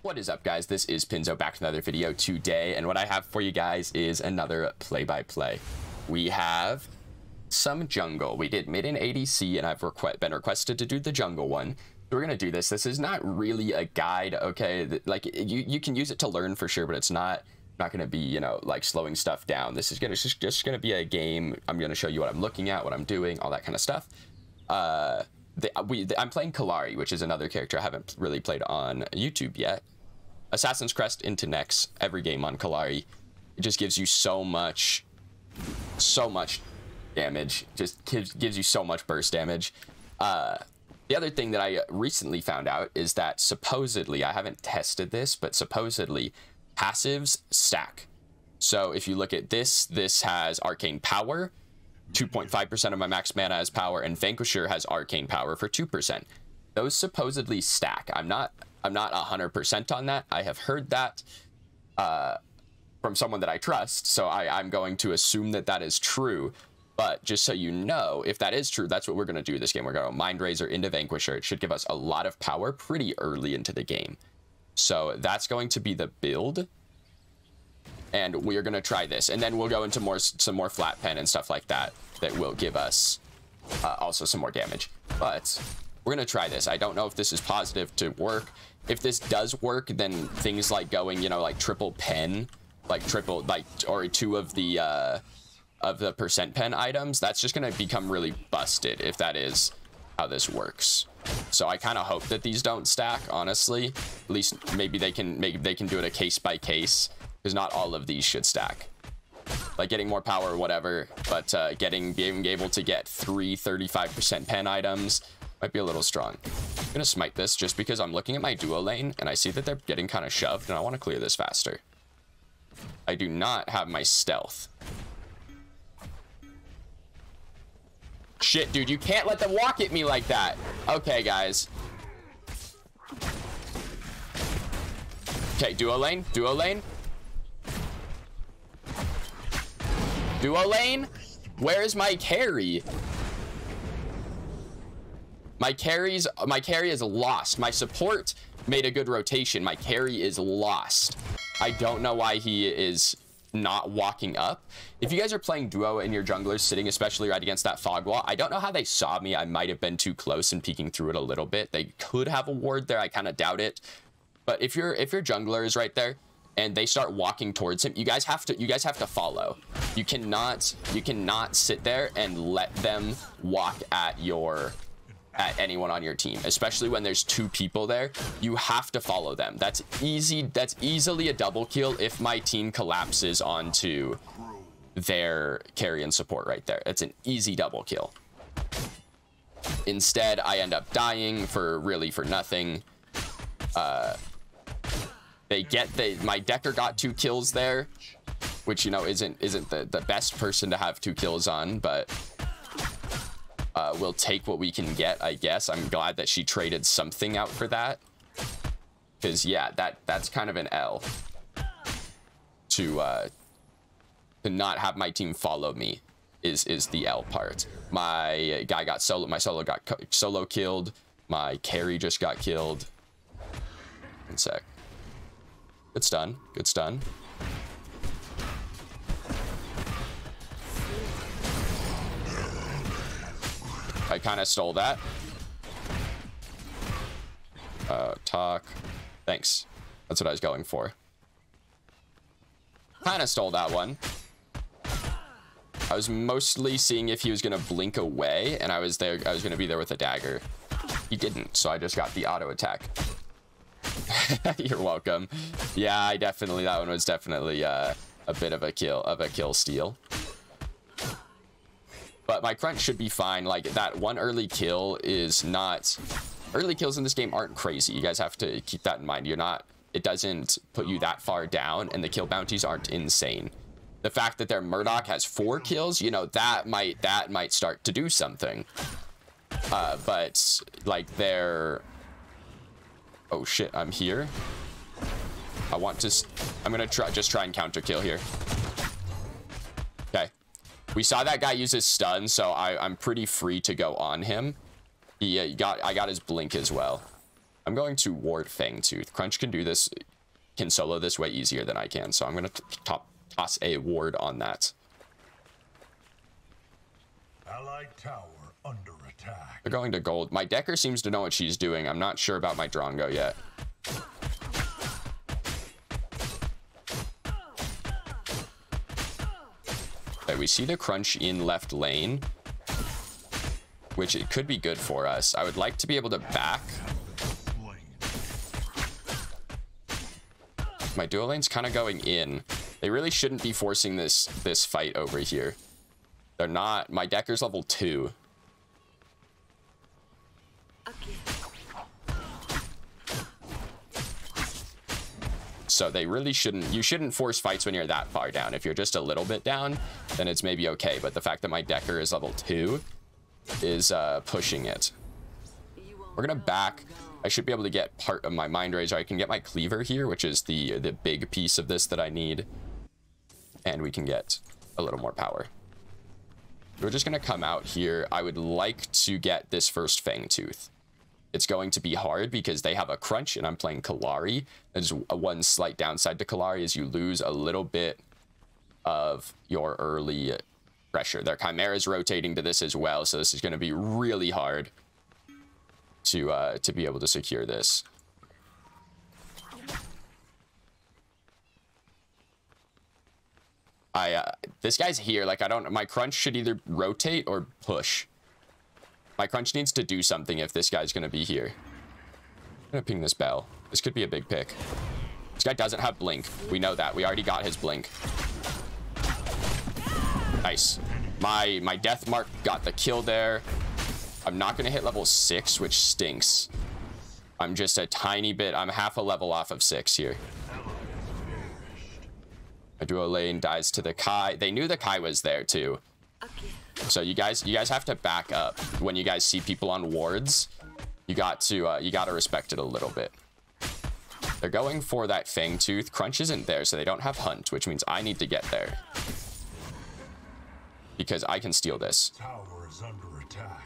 What is up, guys? This is Pinzo back with another video today, and what I have for you guys is another play-by-play. We have some jungle. We did mid and ADC, and I've been requested to do the jungle one. So we're gonna do this. This is not really a guide, okay? Like you can use it to learn for sure, but it's not gonna be, you know, like slowing stuff down. This is just gonna be a game. I'm gonna show you what I'm looking at, what I'm doing, all that kind of stuff. I'm playing Kallari, which is another character I haven't really played on YouTube yet. Assassin's Crest into Nex, every game on Kallari. It just gives you so much damage. Just gives you so much burst damage. The other thing that I recently found out is that supposedly, I haven't tested this, but supposedly passives stack. So if you look at this has arcane power. 2.5% of my max mana as power, and Vanquisher has arcane power for 2%. Those supposedly stack. I'm not 100% on that. I have heard that from someone that I trust, so I'm going to assume that that is true. But just so you know, if that is true, that's what we're going to do this game. We're going to Mind Razor into Vanquisher. It should give us a lot of power pretty early into the game. So that's going to be the build. And we're going to try this, and then we'll go into some more flat pen and stuff like that will give us also some more damage. But we're going to try this. I don't know if this is positive to work. If this does work, then things like going, you know, like triple pen, or two of the percent pen items, that's just going to become really busted if that is how this works. So I kind of hope that these don't stack, honestly. At least maybe they can do it a case by case. Because not all of these should stack. Like getting more power or whatever, but being able to get 3 35% pen items might be a little strong. I'm gonna smite this just because I'm looking at my duo lane and I see that they're getting kind of shoved and I want to clear this faster. I do not have my stealth. Shit, dude, you can't let them walk at me like that. Okay, guys. Okay, duo lane, duo lane. Duo lane? Where is my carry? My carry is lost. My support made a good rotation. My carry is lost. I don't know why he is not walking up. If you guys are playing duo and your jungler's sitting especially right against that fog wall, I don't know how they saw me. I might have been too close and peeking through it a little bit. They could have a ward there. I kind of doubt it. But if your jungler is right there and they start walking towards him, you guys have to follow. You cannot sit there and let them walk at anyone on your team, especially when there's 2 people there. You have to follow them. That's easily a double kill if my team collapses onto their carry and support right there. It's an easy double kill. Instead, I end up dying for nothing. My Decker got 2 kills there, which, you know, isn't the best person to have 2 kills on, but we'll take what we can get, I guess. I'm glad that she traded something out for that, because yeah, that's kind of an L to not have my team follow me is the L part. My guy got my solo got solo killed. My carry just got killed. One sec. Good stun. Good stun. I kind of stole that. Talk. Thanks. That's what I was going for. Kind of stole that one. I was mostly seeing if he was going to blink away, and I was going to be there with a dagger. He didn't, so I just got the auto attack. You're welcome. Yeah, that one was definitely a bit of a kill steal. But my crunch should be fine. Like, that one early kill is not... Early kills in this game aren't crazy. You guys have to keep that in mind. It doesn't put you that far down, and the kill bounties aren't insane. The fact that their Murdoch has 4 kills, you know, that might start to do something. But like their... Oh shit, I'm here. I'm gonna try and counter kill here. Okay. We saw that guy use his stun, so I'm pretty free to go on him. I got his blink as well. I'm going to ward Fangtooth. Crunch can do this, can solo this way easier than I can, so I'm going to toss a ward on that. Allied tower under attack. They're going to gold. My Decker seems to know what she's doing. I'm not sure about my Drongo yet. Okay, we see the Crunch in left lane, which it could be good for us. I would like to be able to back. My duo lane's kind of going in. They really shouldn't be forcing this fight over here. They're not. My Decker's level 2. So they really shouldn't. You shouldn't force fights when you're that far down. If you're just a little bit down, then it's maybe okay. But the fact that my Decker is level 2 is pushing it. We're gonna back. I should be able to get part of my Mind Razor. I can get my Cleaver here, which is the big piece of this that I need. And we can get a little more power. We're just going to come out here. I would like to get this first Fangtooth. It's going to be hard because they have a Crunch and I'm playing Kallari. There's one slight downside to Kallari is you lose a little bit of your early pressure. Their Chimera is rotating to this as well, so this is going to be really hard to be able to secure this. This guy's here. Like, my Crunch should either rotate or push. My Crunch needs to do something if this guy's going to be here. I'm going to ping this Bell. This could be a big pick. This guy doesn't have Blink. We know that. We already got his Blink. Nice. My Death Mark got the kill there. I'm not going to hit level 6, which stinks. I'm just a tiny bit. I'm half a level off of 6 here. My duo lane dies to the Kai. They knew the Kai was there too. So you guys have to back up when you guys see people on wards. You got to respect it a little bit. They're going for that Fangtooth. Crunch isn't there, so they don't have Hunt, which means I need to get there because I can steal this. Tower is under attack.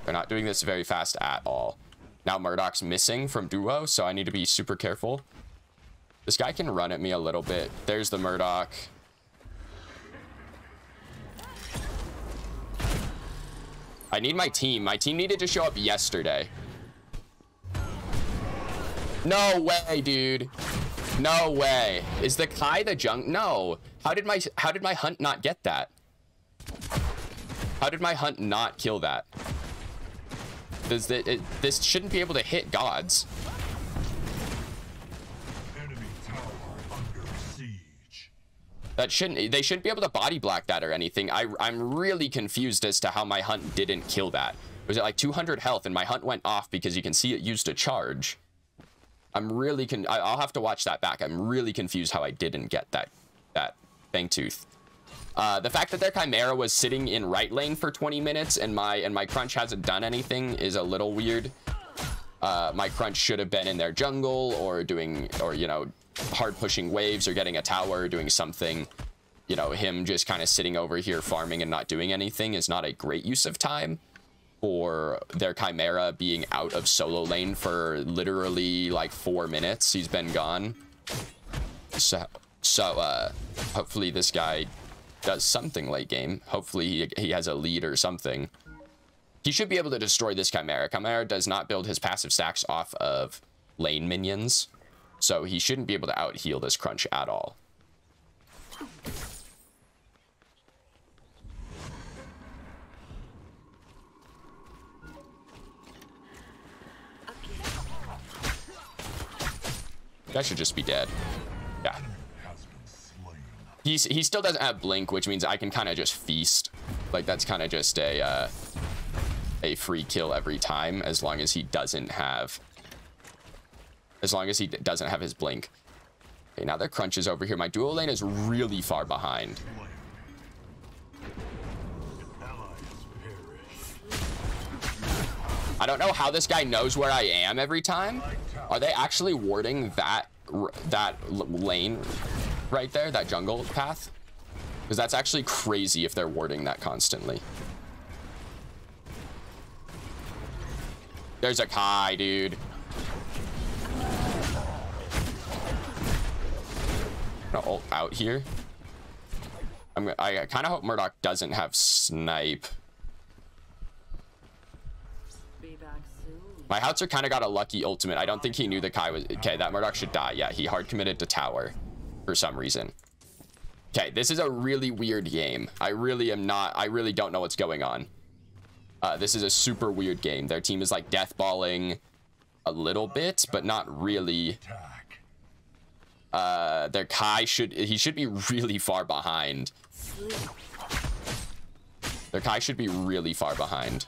They're not doing this very fast at all. Now Murdoch's missing from duo, so I need to be super careful. This guy can run at me a little bit. There's the Murdoch. I need my team. My team needed to show up yesterday. No way, dude. No way. Is the Kai the junk? No. How did my Hunt not get that? How did my Hunt not kill that? This shouldn't be able to hit gods. Enemy tower under siege. They shouldn't be able to body block that or anything. I'm really confused as to how my Hunt didn't kill that. Was it like 200 health and my Hunt went off because you can see it used a charge? I'll have to watch that back. I'm really confused how I didn't get that Fangtooth. The fact that their Chimera was sitting in right lane for 20 minutes and my Crunch hasn't done anything is a little weird. My Crunch should have been in their jungle or you know, hard pushing waves or getting a tower or doing something. You know, him just kind of sitting over here farming and not doing anything is not a great use of time. Or their Chimera being out of solo lane for literally like 4 minutes. He's been gone. So hopefully this guy does something late game. Hopefully he has a lead or something. He should be able to destroy this Chimera. Chimera does not build his passive stacks off of lane minions, so he shouldn't be able to out heal this Crunch at all. That should just be dead. Yeah. He still doesn't have Blink, which means I can kind of just feast. Like, that's kind of just a free kill every time, as long as he doesn't have his Blink. Okay, now their Crunch is over here. My duo lane is really far behind. I don't know how this guy knows where I am every time. Are they actually warding that lane right there, that jungle path? Because that's actually crazy if they're warding that constantly. There's a Kai, dude. I'm gonna ult out here. I kind of hope Murdoch doesn't have snipe. My Howitzer kind of got a lucky ultimate. I don't think he knew the Kai was... Okay, that Murdoch should die. Yeah, he hard committed to tower for some reason. Okay, this is a really weird game. I really don't know what's going on. This is a super weird game. Their team is like deathballing a little bit, but not really. Their Kai should be really far behind. Their Kai should be really far behind.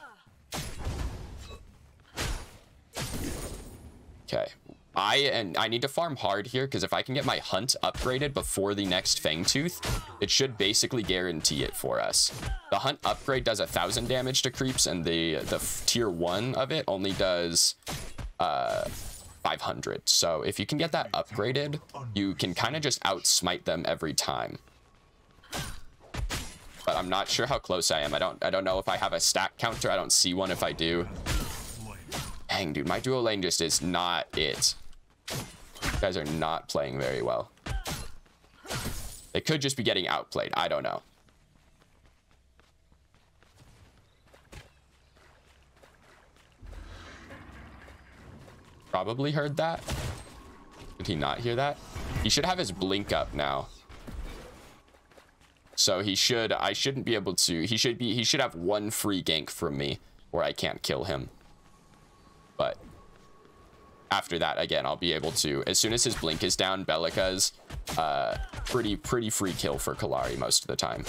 Okay. I need to farm hard here, because if I can get my hunt upgraded before the next Fangtooth, it should basically guarantee it for us. The hunt upgrade does 1,000 damage to creeps, and the tier 1 of it only does 500. So if you can get that upgraded, you can kind of just outsmite them every time. But I'm not sure how close I am. I don't know if I have a stack counter. I don't see one if I do. Dang, dude, my duo lane just is not it. You guys are not playing very well. They could just be getting outplayed. I don't know. Probably heard that. Did he not hear that? He should have his blink up now. So I shouldn't be able to, he should have one free gank from me where I can't kill him. But after that, again, I'll be able to, as soon as his blink is down, Belica's pretty free kill for Kallari most of the time.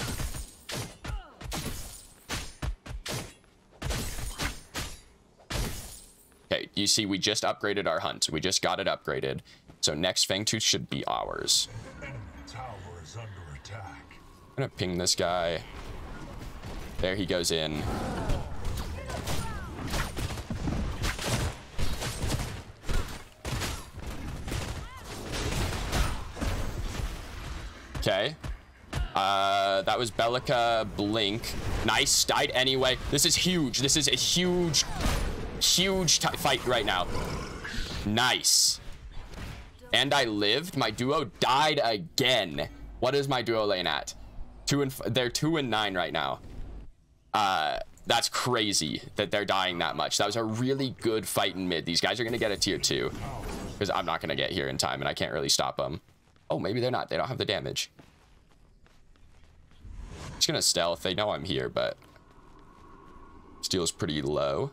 Okay, you see, we just upgraded our hunt. We just got it upgraded. So next Fangtooth should be ours. Enemy tower is under attack. I'm gonna ping this guy. There he goes in. Okay. That was Belica blink. Nice, died anyway. This is huge. This is a huge fight right now. Nice. And I lived. My duo died again. What is my duo lane at? They're 2 and 9 right now. That's crazy that they're dying that much. That was a really good fight in mid. These guys are gonna get a tier 2 because I'm not gonna get here in time and I can't really stop them. Oh, maybe they're not. They don't have the damage. Just gonna stealth. They know I'm here, but steel's pretty low.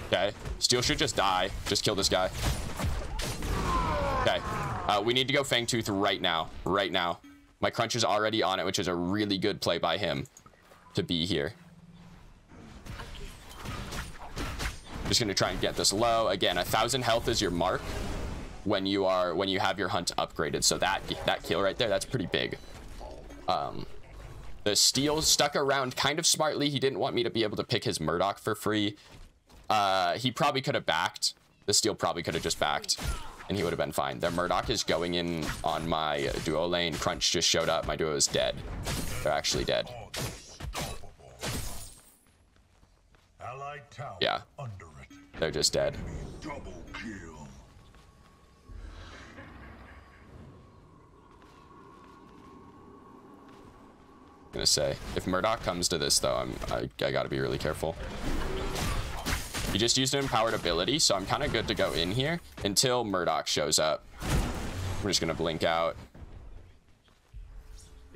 Okay, steel should just die. Just kill this guy. Okay, we need to go Fangtooth right now. Right now. My crunch is already on it, which is a really good play by him to be here. Just gonna try and get this low. Again, 1,000 health is your mark when you have your hunt upgraded. So that kill right there, that's pretty big. The steel stuck around kind of smartly. He didn't want me to be able to pick his Murdoch for free. He probably could have backed. The steel probably could have just backed and he would have been fine. Their Murdoch is going in on my duo lane. Crunch just showed up. My duo is dead. They're actually dead. Yeah. They're just dead. Double kill. I'm gonna say, if Murdoch comes to this though, I gotta be really careful. He just used an empowered ability, so I'm kind of good to go in here until Murdoch shows up. We're just gonna blink out.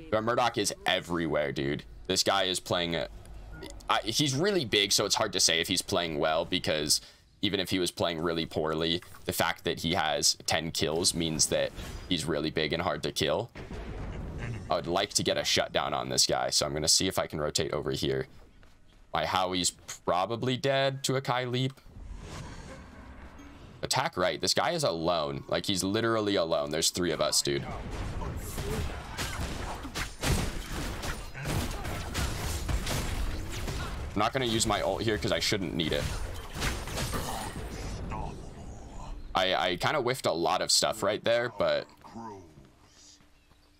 But Murdoch is everywhere, dude. This guy is playing he's really big, so it's hard to say if he's playing well, because even if he was playing really poorly, the fact that he has 10 kills means that he's really big and hard to kill. I would like to get a shutdown on this guy, so I'm going to see if I can rotate over here. My Howie's probably dead to a Kai leap. Attack right. This guy is alone. Like, he's literally alone. There's 3 of us, dude. I'm not going to use my ult here because I shouldn't need it. I kind of whiffed a lot of stuff right there, but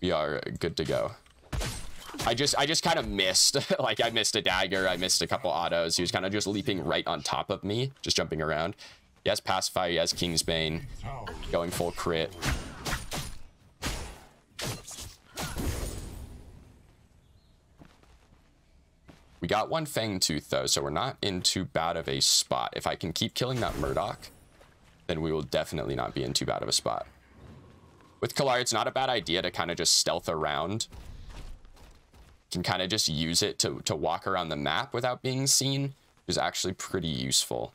we are good to go. I just kind of missed. Like, I missed a dagger. I missed a couple autos. He was kind of just leaping right on top of me, just jumping around. He has Pacifier. He has Kingsbane. Going full crit. We got one Fangtooth, though, so we're not in too bad of a spot. If I can keep killing that Murdoch, then we will definitely not be in too bad of a spot. With Kallari, it's not a bad idea to kind of just stealth around. You can kind of just use it to walk around the map without being seen, which is actually pretty useful.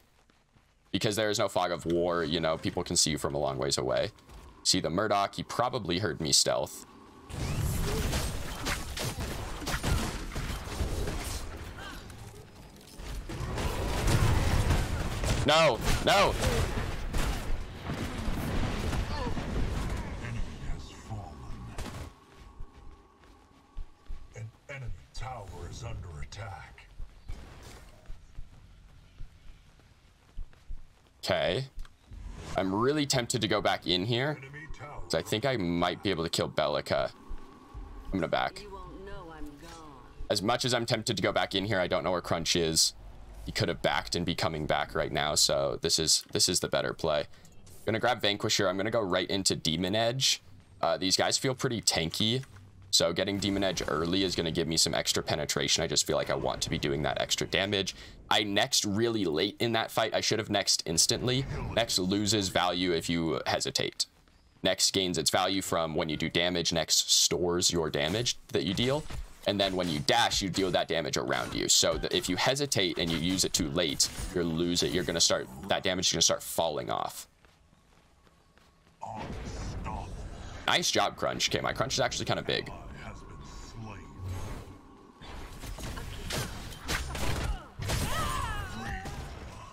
Because there is no fog of war, you know, people can see you from a long ways away. See the Murdoch, he probably heard me stealth. No, no. Enemy has fallen. An enemy tower is under attack. Okay. I'm really tempted to go back in here, Enemy tower. because I think I might be able to kill Belica. I'm gonna back. You won't know I'm gone. As much as I'm tempted to go back in here, I don't know where Crunch is. He could have backed and be coming back right now, so this is the better play. Gonna grab Vanquisher. I'm gonna go right into Demon Edge. These guys feel pretty tanky, so getting Demon Edge early is gonna give me some extra penetration. I just feel like I want to be doing that extra damage. I next really late in that fight. I should have next instantly. Next loses value if you hesitate. Next gains its value from when you do damage. Next stores your damage that you deal. And then when you dash, you deal that damage around you. So that if you hesitate and you use it too late, you're lose it. You're gonna start, that damage is gonna start falling off. Unstoppable. Nice job, Crunch. Okay, my Crunch is actually kind of big. Ally has been slain.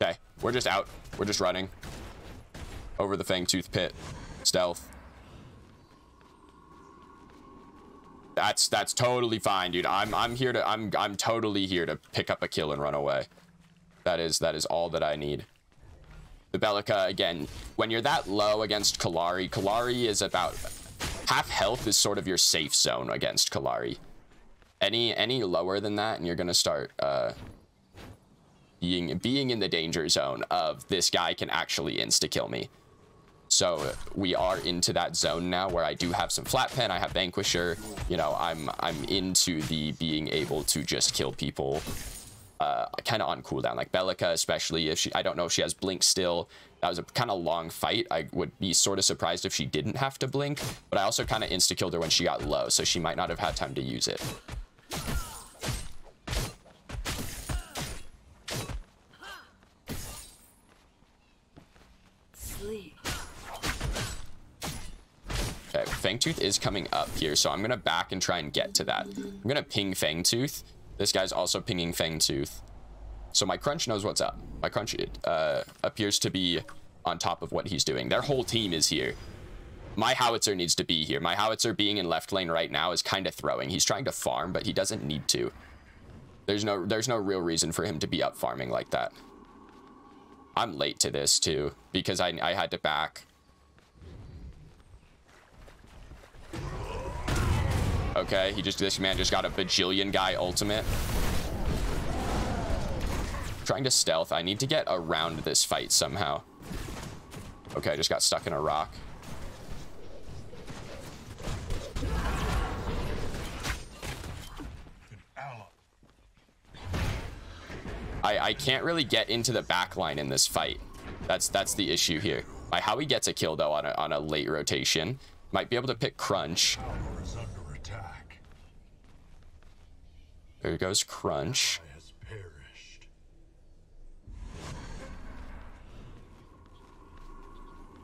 Okay, we're just out. We're just running over the Fangtooth pit. Stealth. That's totally fine, dude. I'm here to I'm totally here to pick up a kill and run away. That is all that I need. The Belica, again, when you're that low against Kallari, Kallari is about half health is sort of your safe zone against Kallari. Any lower than that, and you're gonna start being in the danger zone of this guy can actually insta-kill me. So we are into that zone now where I do have some flat pen, I have Vanquisher, you know, I'm into the being able to just kill people kind of on cooldown, like Belica, especially if I don't know if she has blink still. That was a kind of long fight. I would be sort of surprised if she didn't have to blink, but I also kind of insta-killed her when she got low, so she might not have had time to use it. Sleep. Okay, Fangtooth is coming up here, so I'm going to back and try and get to that. I'm going to ping Fangtooth. This guy's also pinging Fangtooth. So my Crunch knows what's up. My Crunch appears to be on top of what he's doing. Their whole team is here. My Howitzer needs to be here. My Howitzer being in left lane right now is kind of throwing. He's trying to farm, but he doesn't need to. There's no real reason for him to be up farming like that. I'm late to this, too, because I had to back. Okay, this man just got a bajillion guy ultimate. Trying to stealth. I need to get around this fight somehow. Okay, I just got stuck in a rock. I can't really get into the back line in this fight. That's the issue here. By how he gets a kill though on a late rotation, might be able to pick Crunch. Tower is under attack. There goes Crunch. Has perished.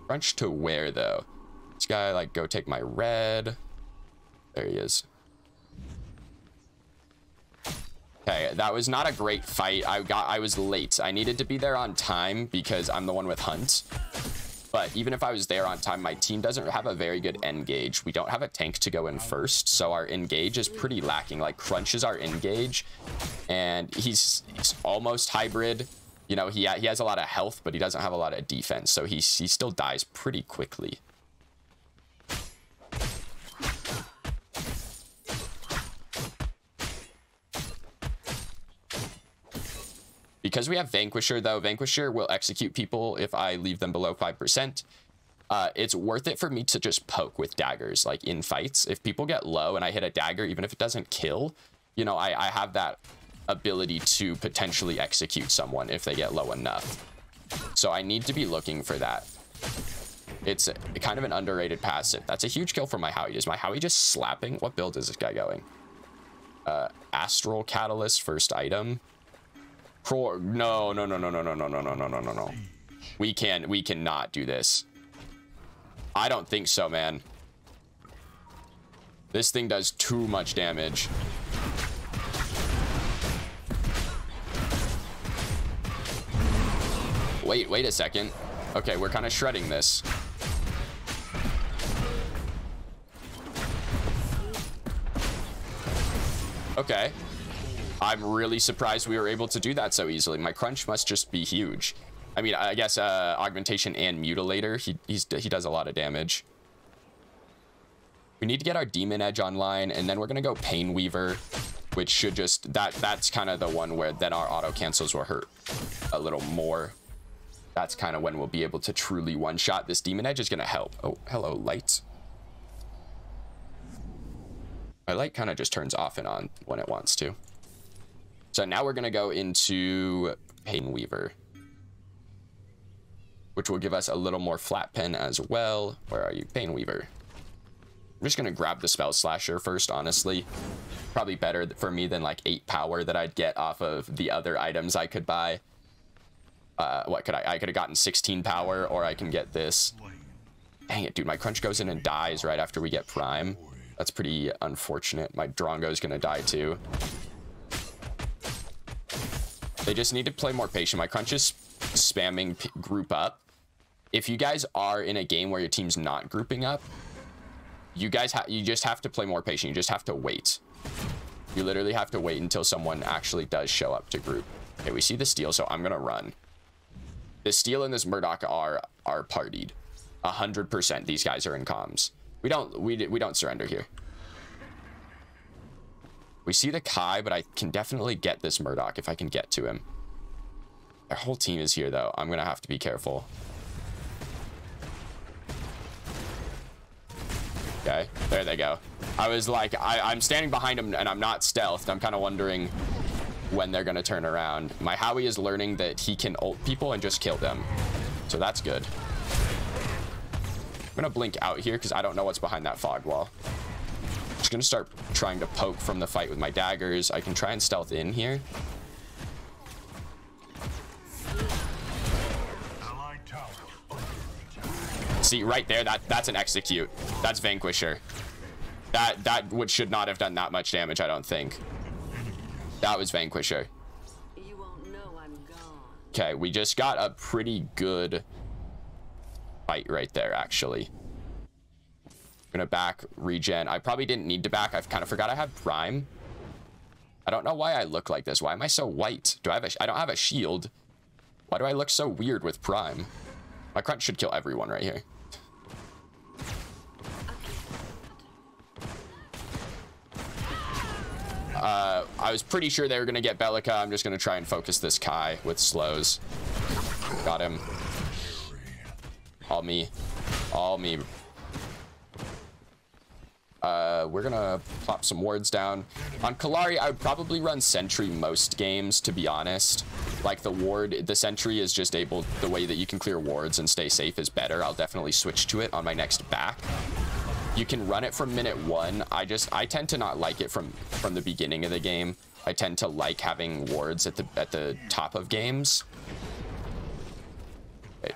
Crunch to where though? This guy like go take my red. There he is. Okay, that was not a great fight. I was late. I needed to be there on time because I'm the one with Hunt. But even if I was there on time, my team doesn't have a very good engage. We don't have a tank to go in first, so our engage is pretty lacking. Like, Crunch is our engage, and he's almost hybrid. You know, he has a lot of health, but he doesn't have a lot of defense, so he still dies pretty quickly. Because we have Vanquisher, though, Vanquisher will execute people if I leave them below 5%. It's worth it for me to just poke with daggers, like in fights. If people get low and I hit a dagger, even if it doesn't kill, you know, I have that ability to potentially execute someone if they get low enough. So I need to be looking for that. It's kind of an underrated passive. That's a huge kill for my Howie. Is my Howie just slapping? What build is this guy going? Astral Catalyst, first item. No. We cannot do this. I don't think so, man. This thing does too much damage. Wait a second. Okay, we're kind of shredding this. Okay. I'm really surprised we were able to do that so easily. My crunch must just be huge. I mean, I guess Augmentation and Mutilator, he does a lot of damage. We need to get our Demon Edge online, and then we're gonna go Pain Weaver, which should just that's kind of the one where then our auto cancels will hurt a little more. That's kind of when we'll be able to truly one-shot. This Demon Edge is gonna help. Oh, hello, light. My light kind of just turns off and on when it wants to. So now we're gonna go into Pain Weaver, which will give us a little more flat pen as well. Where are you? Pain Weaver. I'm just gonna grab the Spell Slasher first, honestly. Probably better for me than like 8 power that I'd get off of the other items I could buy. What could I could have gotten 16 power, or I can get this. Dang it, dude, my crunch goes in and dies right after we get Prime. That's pretty unfortunate. My Drongo's gonna die too. They just need to play more patient. My crunch is spamming group up. If you guys are in a game where your team's not grouping up, you just have to play more patient. You just have to wait. You literally have to wait until someone actually does show up to group. Okay, we see the steal, so I'm gonna run. The steal and this Murdoch are partied. 100%. These guys are in comms. We don't surrender here. We see the Kai, but I can definitely get this Murdoch if I can get to him. Their whole team is here, though. I'm gonna have to be careful. Okay, there they go. I was like, I'm standing behind him and I'm not stealthed. I'm kind of wondering when they're gonna turn around. My Howie is learning that he can ult people and just kill them, so that's good. I'm gonna blink out here because I don't know what's behind that fog wall. Just gonna start trying to poke from the fight with my daggers. I can try and stealth in here. See right there, that's an execute. That's Vanquisher. That should not have done that much damage, I don't think. That was Vanquisher. You won't know I'm gone. Okay, we just got a pretty good fight right there, actually. I'm gonna back, regen. I probably didn't need to back. I kind of forgot I have Prime. I don't know why I look like this. Why am I so white? I don't have a shield. Why do I look so weird with Prime? My crunch should kill everyone right here. I was pretty sure they were gonna get Belica. I'm just gonna try and focus this Kai with slows. Got him. All me. All me. We're gonna plop some wards down. On Kallari, I would probably run Sentry most games, to be honest. Like the Sentry is just able, the way that you can clear wards and stay safe is better. I'll definitely switch to it on my next back. You can run it from minute 1. I tend to not like it from the beginning of the game. I tend to like having wards at the top of games. Wait.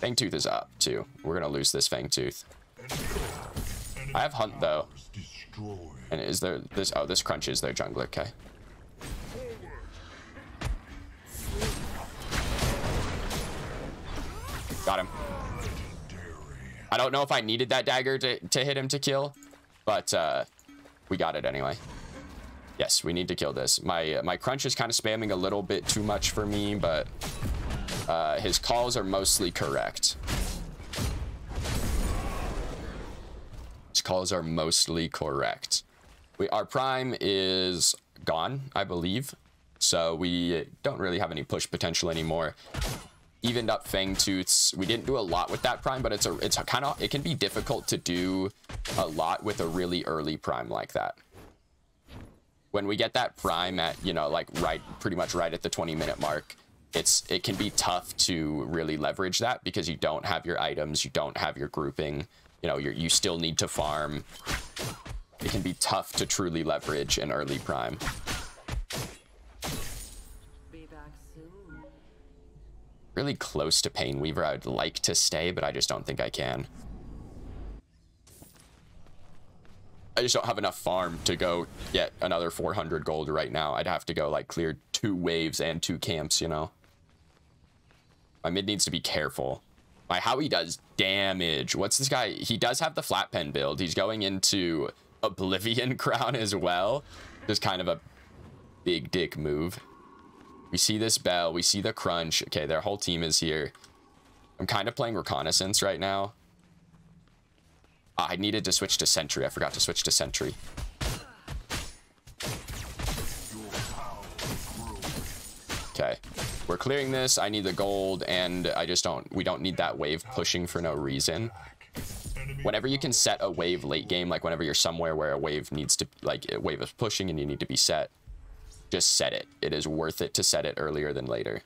Fangtooth is up too. We're gonna lose this Fangtooth. I have Hunt though. And is there this? Oh, this Crunch is their jungler. Okay. Got him. I don't know if I needed that dagger to hit him to kill, but we got it anyway. Yes, we need to kill this. My Crunch is kind of spamming a little bit too much for me, but his calls are mostly correct. His calls are mostly correct. Our Prime is gone, I believe. So we don't really have any push potential anymore. Evened up Fangtooths. We didn't do a lot with that prime, but it can be difficult to do a lot with a really early prime like that. When we get that prime at, you know, like pretty much right at the 20-minute mark, it can be tough to really leverage that because you don't have your items, you don't have your grouping, you know, you still need to farm. It can be tough to truly leverage an early prime. Be back soon. Really close to Painweaver. I would like to stay, but I just don't think I can. I just don't have enough farm to go get another 400 gold right now. I'd have to go like clear 2 waves and 2 camps, you know. My mid needs to be careful. My Howie does damage. What's this guy? He does have the flat pen build. He's going into Oblivion Crown as well. Just kind of a big dick move. We see this bell. We see the crunch. Okay, their whole team is here. I'm kind of playing reconnaissance right now. I needed to switch to sentry. I forgot to switch to sentry. Okay, we're clearing this. I need the gold, and we don't need that wave pushing for no reason. Whenever you can set a wave late game, like whenever you're somewhere where a wave needs to, like a wave is pushing and you need to be set, just set it. It is worth it to set it earlier than later.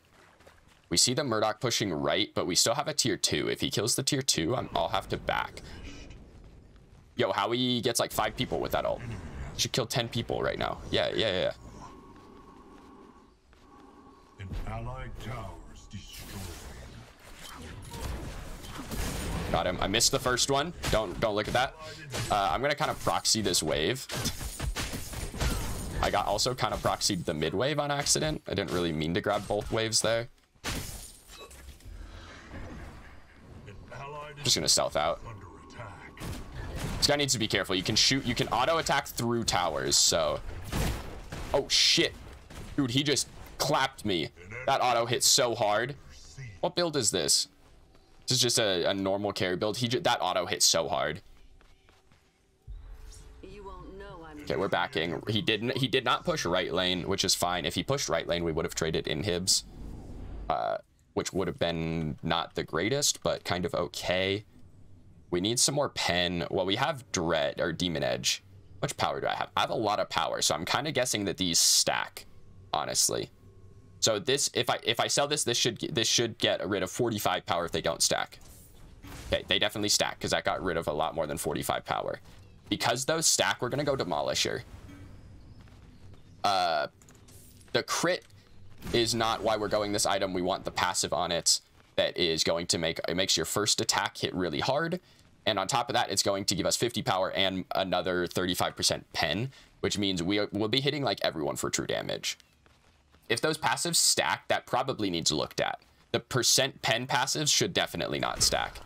We see the Murdoch pushing right, but we still have a tier 2. If he kills the tier 2, I'll have to back. Yo, Howie gets like 5 people with that ult. Should kill 10 people right now. Yeah. An allied tower is destroyed. Got him. I missed the first one. Don't look at that. I'm gonna kind of proxy this wave. I got also kind of proxied the mid wave on accident. I didn't really mean to grab both waves there. Just gonna stealth out. This guy needs to be careful. You can shoot, you can auto attack through towers, so. Oh shit. Dude, he just clapped me. That auto hit so hard. What build is this? This is just a normal carry build. That auto hit so hard. You won't know I'm Okay, we're backing. He did not push right lane, which is fine. If he pushed right lane, we would have traded inhibs, which would have been not the greatest, but kind of okay. We need some more pen. Well, we have Dread or Demon Edge. How much power do I have? I have a lot of power, so I'm kind of guessing that these stack, honestly. So this, if I sell this, this should get rid of 45 power if they don't stack. Okay, they definitely stack because that got rid of a lot more than 45 power. Because those stack, we're gonna go Demolisher. The crit is not why we're going this item. We want the passive on it that is going to makes your first attack hit really hard. And on top of that, it's going to give us 50 power and another 35% pen, which means we'll be hitting like everyone for true damage. If those passives stack, that probably needs looked at. The percent pen passives should definitely not stack.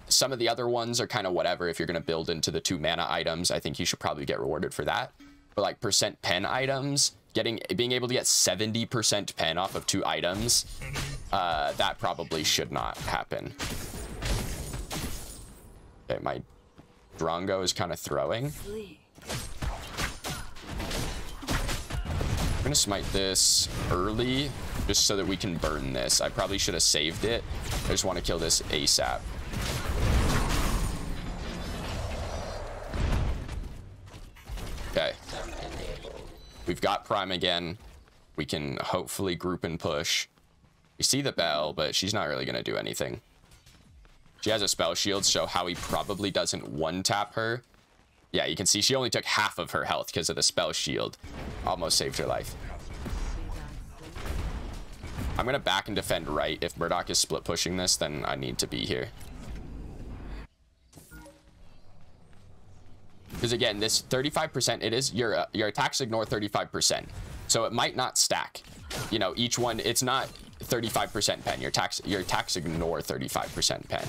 Some of the other ones are kind of whatever. If you're going to build into the 2 mana items, I think you should probably get rewarded for that. But like percent pen items, being able to get 70% pen off of 2 items, that probably should not happen. Okay, my Drongo is kind of throwing. I'm gonna smite this early just so that we can burn this. I probably should have saved it. I just want to kill this ASAP. Okay. We've got Prime again. We can hopefully group and push. We see the bell, but she's not really gonna do anything. She has a spell shield, so Howie probably doesn't one-tap her. Yeah, you can see she only took half of her health because of the spell shield. Almost saved her life. I'm gonna back and defend right. If Murdoch is split pushing this, then I need to be here. Because again, this 35%, it is your attacks ignore 35%. So it might not stack. You know, each one, it's not 35% pen. Your attacks ignore 35% pen,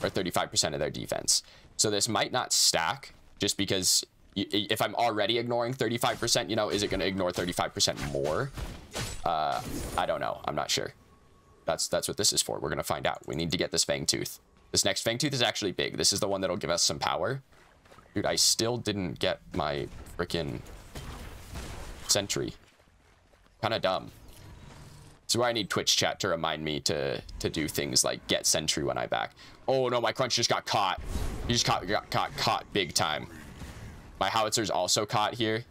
or 35% of their defense. So this might not stack just because if I'm already ignoring 35%, you know, is it going to ignore 35% more? I don't know. I'm not sure. That's what this is for. We're going to find out. We need to get this Fangtooth. This next Fangtooth is actually big. This is the one that'll give us some power. Dude, I still didn't get my freaking sentry. Kind of dumb. This is why I need Twitch chat to remind me to do things like get sentry when I back. Oh no, my crunch just got caught. He just got caught big time. My howitser's also caught here.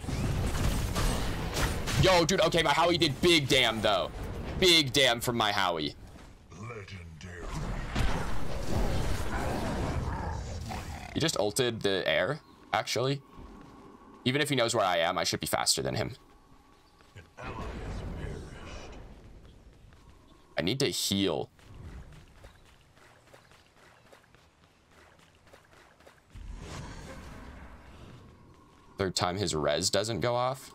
Yo, dude, okay, my Howie did big damn though. Big damn from my Howie. Legendary. He just ulted the air, actually. Even if he knows where I am, I should be faster than him. An ally has perished. I need to heal. Third time his res doesn't go off.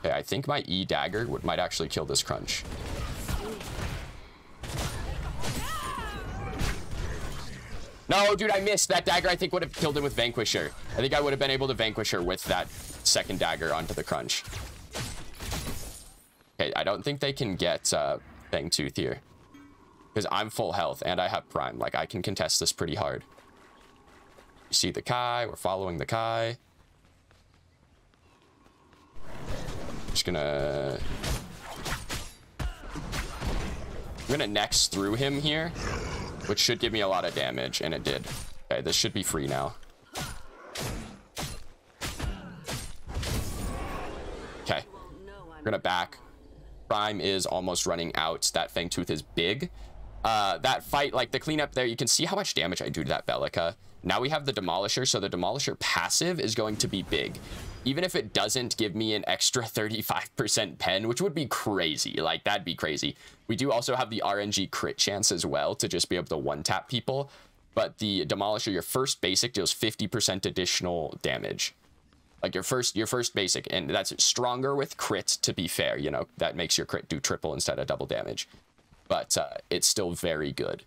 Okay, I think my E dagger might actually kill this crunch. No, dude, I missed. That dagger I think would have killed him with Vanquisher. I think I would have been able to Vanquish her with that second dagger onto the crunch. Okay, I don't think they can get Fangtooth here. Because I'm full health and I have Prime. Like, I can contest this pretty hard. You see the Kai. We're following the Kai. Just gonna... I'm gonna next through him here, which should give me a lot of damage, and it did. Okay, this should be free now. Okay, we're gonna back. Prime is almost running out. That Fangtooth is big. That fight, like the cleanup there, you can see how much damage I do to that Belica. Now we have the Demolisher, so the Demolisher passive is going to be big. Even if it doesn't give me an extra 35% pen, which would be crazy. Like, that'd be crazy. We do also have the RNG crit chance as well to just be able to one-tap people. But the Demolisher, your first basic, deals 50% additional damage. Like, your first basic. And that's stronger with crit, to be fair. You know, that makes your crit do triple instead of double damage. But it's still very good.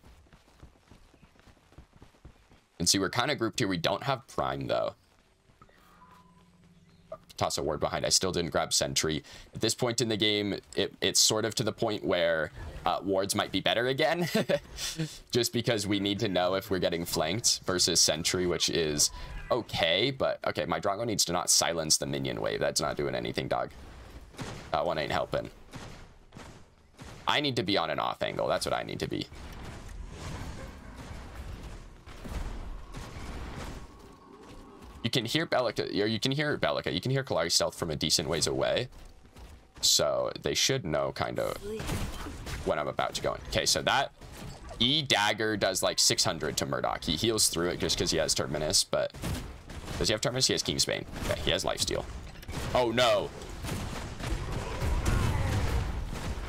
And see, we're kind of grouped here. We don't have Prime, though. Toss a ward behind. I still didn't grab Sentry. At this point in the game, it's sort of to the point where wards might be better again. Just because we need to know if we're getting flanked versus Sentry, which is okay. But, okay, my Drongo needs to not silence the minion wave. That's not doing anything, dog. That one ain't helping. I need to be on an off angle. That's what I need to be. You can hear Belica, or you can hear Belica. You can hear Kallari stealth from a decent ways away. So they should know kind of when I'm about to go in. Okay, so that E dagger does like 600 to Murdoch. He heals through it just because he has Terminus, but does he have Terminus? He has Kingsbane. Okay, he has Lifesteal. Oh no.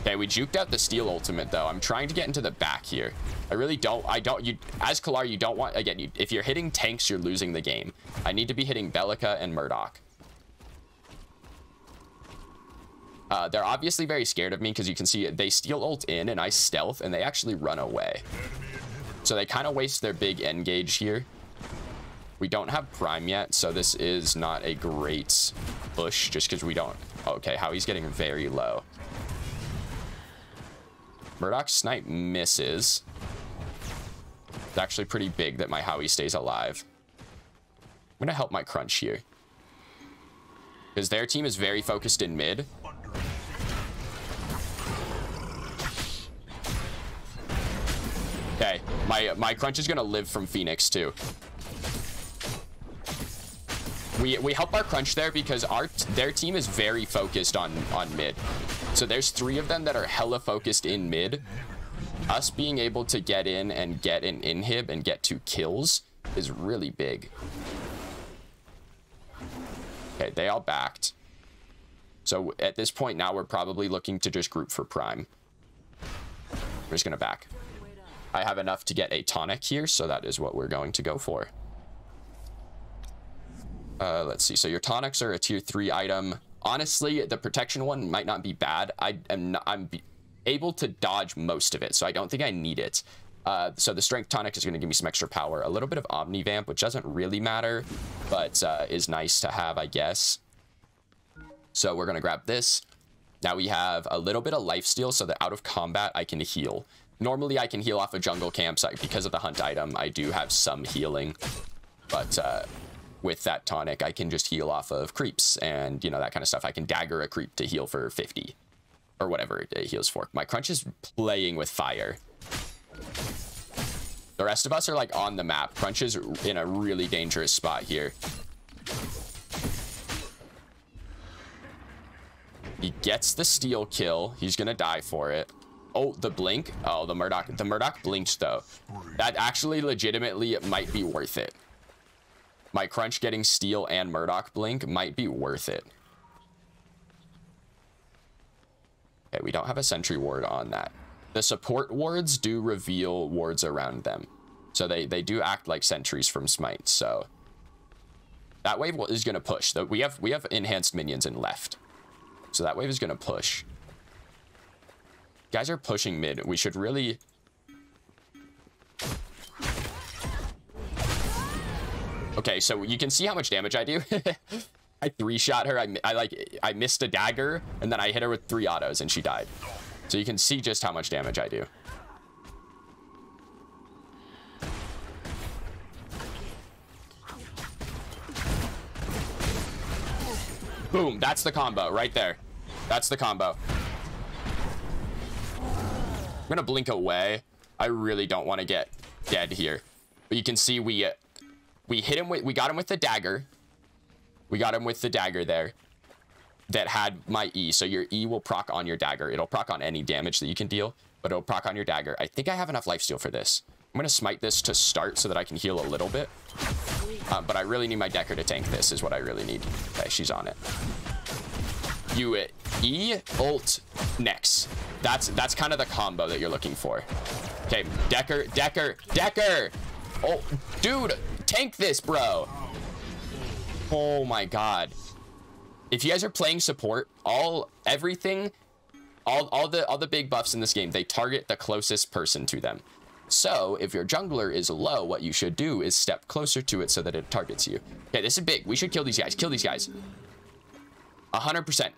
Okay, we juked out the Steel ultimate though. I'm trying to get into the back here. I really don't, you, as Kallari, you don't want, again, if you're hitting tanks, you're losing the game. I need to be hitting Belica and Murdoch. They're obviously very scared of me because you can see they Steel ult in and I stealth and they actually run away. So they kind of waste their big engage here. We don't have Prime yet, so this is not a great push just because we don't, okay, Howie's getting very low. Murdoch's snipe misses. It's actually pretty big that my Howie stays alive. I'm gonna help my crunch here. Because their team is very focused in mid. Okay, my crunch is gonna live from Phoenix too. We help our crunch there because their team is very focused on mid. So there's 3 of them that are hella focused in mid. Us being able to get in and get an inhib and get 2 kills is really big. Okay, they all backed. So at this point now we're probably looking to just group for Prime. We're just gonna back. I have enough to get a tonic here, so that is what we're going to go for. Let's see. So your tonics are a tier 3 item. Honestly, the protection one might not be bad. I'm able to dodge most of it, so I don't think I need it. So the strength tonic is going to give me some extra power. A little bit of Omnivamp, which doesn't really matter, but is nice to have, I guess. So we're going to grab this. Now we have a little bit of lifesteal, so that out of combat I can heal. Normally I can heal off a jungle campsite because of the hunt item. I do have some healing, but with that tonic, I can just heal off of creeps and, you know, that kind of stuff. I can dagger a creep to heal for 50 or whatever it heals for. My Crunch is playing with fire. The rest of us are like on the map. Crunch is in a really dangerous spot here. He gets the steal kill. He's gonna die for it. Oh, the blink. Oh, the Murdoch blinked though. That actually legitimately might be worth it. My Crunch getting steal and Murdoch blink might be worth it. Okay, we don't have a sentry ward on that. The support wards do reveal wards around them. So they do act like sentries from Smite. So that wave is going to push. We have enhanced minions in left. So that wave is going to push. Guys are pushing mid. We should really... Okay, so you can see how much damage I do. I 3-shot her. I missed a dagger, and then I hit her with 3 autos, and she died. So you can see just how much damage I do. Boom, that's the combo right there. That's the combo. I'm gonna blink away. I really don't want to get dead here. But you can see we hit him with, we got him with the dagger. We got him with the dagger there that had my E. So your E will proc on your dagger. It'll proc on any damage that you can deal, but it'll proc on your dagger. I think I have enough lifesteal for this. I'm gonna smite this to start so that I can heal a little bit. But I really need my Decker to tank this is what I really need. Okay, she's on it. You E, ult, Nex. That's kind of the combo that you're looking for. Okay, Decker. Oh, dude, tank this, bro. Oh my god. If you guys are playing support, all the big buffs in this game, they target the closest person to them. So if your jungler is low, what you should do is step closer to it so that it targets you. Okay, this is big. We should kill these guys. Kill these guys. 100%.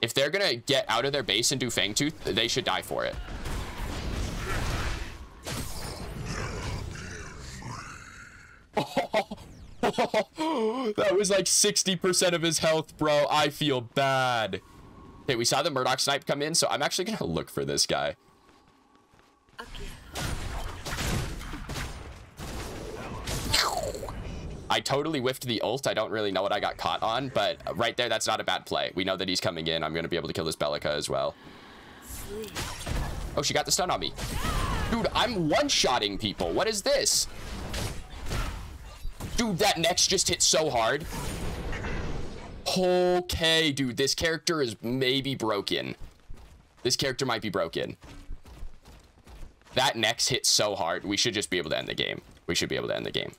If they're gonna get out of their base and do Fangtooth, they should die for it. That was like 60% of his health, bro. I feel bad. Okay, we saw the Murdoch snipe come in, so I'm actually gonna look for this guy. I totally whiffed the ult. I don't really know what I got caught on, but right there, that's not a bad play. We know that he's coming in. I'm gonna be able to kill this Belica as well. Oh, she got the stun on me. Dude, I'm one-shotting people. What is this? Dude, that Nex just hit so hard. Okay, dude, this character is maybe broken. This character might be broken. That Nex hit so hard. We should just be able to end the game. We should be able to end the game.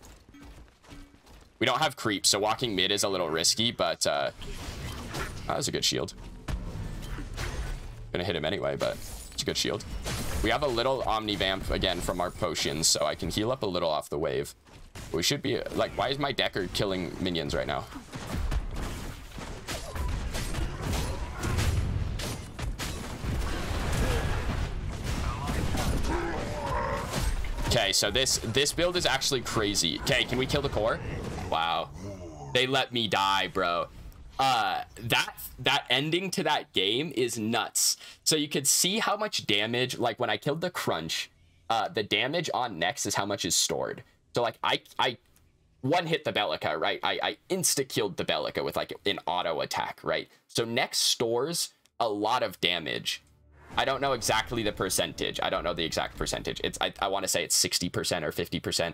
We don't have creep, so walking mid is a little risky, but that was a good shield. Gonna hit him anyway, but it's a good shield. We have a little Omni Vamp again from our potions, so I can heal up a little off the wave. We should be like, why is my Decker killing minions right now? Okay, so this build is actually crazy. Okay, can we kill the core? Wow, they let me die, bro. That ending to that game is nuts. So you could see how much damage, like when I killed the Crunch, the damage on Nex is how much is stored. So like I one hit the Belica, right? I insta-killed the Belica with like an auto attack, right? So Nex stores a lot of damage. I don't know exactly the percentage. I don't know the exact percentage. I want to say it's 60% or 50%.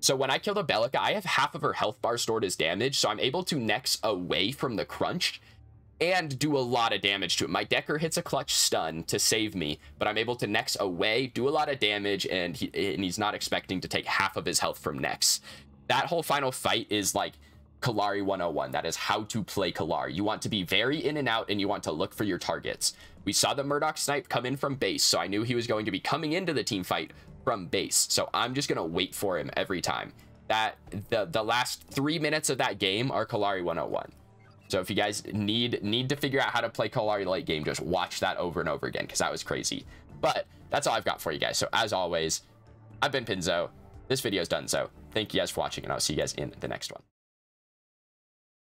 So when I kill the Belica, I have half of her health bar stored as damage, so I'm able to Nex away from the Crunch and do a lot of damage to it. My Decker hits a clutch stun to save me, but I'm able to Nex away, do a lot of damage, and he's not expecting to take half of his health from Nex. That whole final fight is like Kallari 101. That is how to play Kallari. You want to be very in and out, and you want to look for your targets. We saw the Murdoch snipe come in from base, so I knew he was going to be coming into the team fight from base. So I'm just gonna wait for him every time. That the last 3 minutes of that game are Kallari 101. So if you guys need to figure out how to play Kallari late game, just watch that over and over again, because that was crazy. But that's all I've got for you guys. So as always, I've been Pinzo. This video is done so. Thank you guys for watching, and I'll see you guys in the next one.